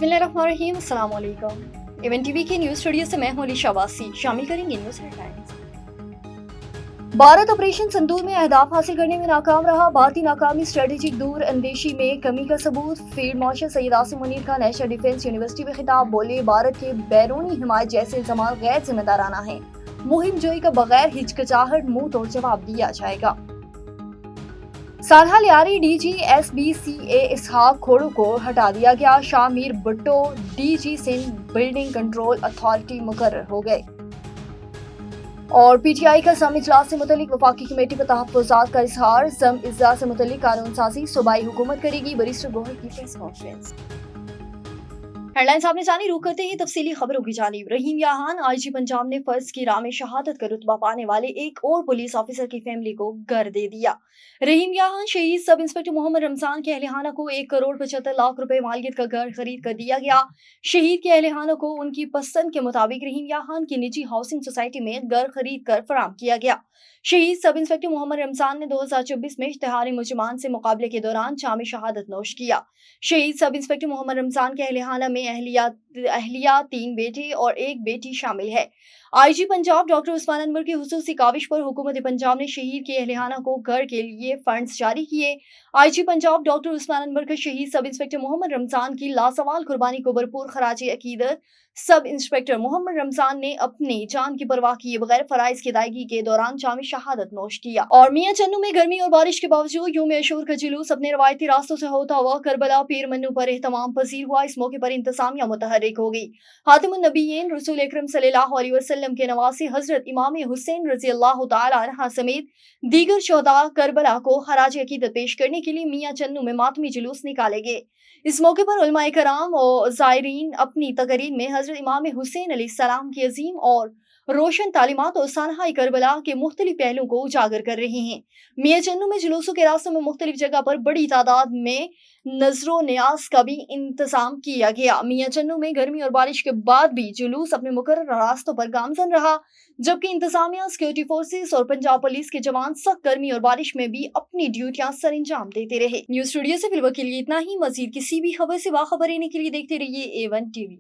बिस्मिल्लाहिर्रहमानिर्रहीम, अस्सलाम वालेकुम। एवन टीवी के न्यूज स्टूडियो से मैं हूं अलीशा वासी। शामिल करेंगे न्यूज हेडलाइंस। भारत ऑपरेशन सिंदूर में अहदाफ हासिल करने में नाकाम रहा। भारतीय नाकामी स्ट्रेटेजिक दूर अंदेशी में कमी का सबूत। फील्ड मार्शल सैयद आसिम मुनीर का नेशनल डिफेंस यूनिवर्सिटी में खिताब। बोले, भारत के बैरूनी हिमायत जैसे इल्जाम गैर जिम्मेदाराना है। मुहिम जोई का बगैर हिचकिचाहट मुंह तोड़ जवाब दिया जाएगा। सालहा लियारी DG/SBCA इसहाक खोड़ू को हटा दिया गया। Shah Mir Bhutto DG Sindh building control authority मुकर्रर हो गए। और PTI का सम इजलास से मुतल्लिक वफाकी कमेटी पर तहफ्फुज़ात का इजहार। सम इजलास से मुतल्लिक कानून साजी सूबाई हुकूमत करेगी। बैरिस्टर गोहर की प्रेस कॉन्फ्रेंस। हेडलाइंस आपने जानी। रुक करते ही तफसीली खबरों की जानिब। रहीम याहान IG पंजाब ने फर्ज की राह में शहादत का रुतबा पाने वाले एक और पुलिस ऑफिसर की फैमिली को घर दे दिया। रहीम याहान शहीद सब इंस्पेक्टर मोहम्मद रमजान के अहलिहाना को 1,75,00,000 रुपए मालियत का घर खरीद कर दिया गया। शहीद के अहलिहाना को उनकी पसंद के मुताबिक रहीम याहान की निजी हाउसिंग सोसाइटी में घर खरीद कर फराम किया गया। शहीद सब इंस्पेक्टर मोहम्मद रमजान ने 2024 में इश्तिहारी मुजमान से मुकाबले के दौरान जाम शहादत नोश किया। शहीद सब इंस्पेक्टर मोहम्मद रमजान के अहलिहाना में अहलिया 3 बेटे और 1 बेटी शामिल है। IG पंजाब डॉक्टर उस्मान अनवर की हुसूसी काविश पर हुकूमत पंजाब ने शहीद के अहलिहाना को घर के लिए फंड्स जारी किए। IG पंजाब डॉक्टर उस्मान अनवर का शहीद सब इंस्पेक्टर मोहम्मद रमजान की लासवाल कुर्बानी को भरपूर खराज अकीदत। सब इंस्पेक्टर मोहम्मद रमजान ने अपनी जान की परवाह किए बगैर फराइज की अदायगी के दौरान जामी शहादत नोश किया। और मियां चन्नू में गर्मी और बारिश के बावजूद यौम अशूर का जुलूस अपने रवायती रास्तों से होता हुआ करबला पीर मन्नू पर एहतमाम पजीर हुआ। इस मौके पर इंतजामिया मुतहर्रिक हो गई। हातिमुन नबीयीन रसूल अकरम सल्लल्लाहु अलैहि वसल्लम के नवासी हजरत इमाम हुसैन रज़ियल्लाहु तआला अन्हा समेत दीगर शोहदा करबला को खराज अकीदत पेश करने के लिए मियां चन्नू में मातमी जुलूस निकाले गए। इस मौके पर उलमाए कराम और ज़ायरीन अपनी तकरीर में हजरत इमाम हुसैन अलैहिस्सलाम की अजीम और रोशन तालीमात और सानहाई करबला के मुख्तलिफ पहलुओं को उजागर कर रहे हैं। मियां चन्नू में जुलूसों के रास्तों में मुख्तलिफ जगह पर बड़ी तादाद में नजरो न्याज का भी इंतजाम किया गया। मियां चन्नू में गर्मी और बारिश के बाद भी जुलूस अपने मुकर्रर रास्तों पर गामजन रहा, जबकि इंतजामिया, सिक्योरिटी फोर्सेस और पंजाब पुलिस के जवान सख्त गर्मी और बारिश में भी अपनी ड्यूटियां सर अंजाम देते रहे। न्यूज स्टूडियो से फिलहाल के लिए इतना ही। मजीद किसी भी खबर से बाखबर रहने के लिए देखते रहिए A1 TV।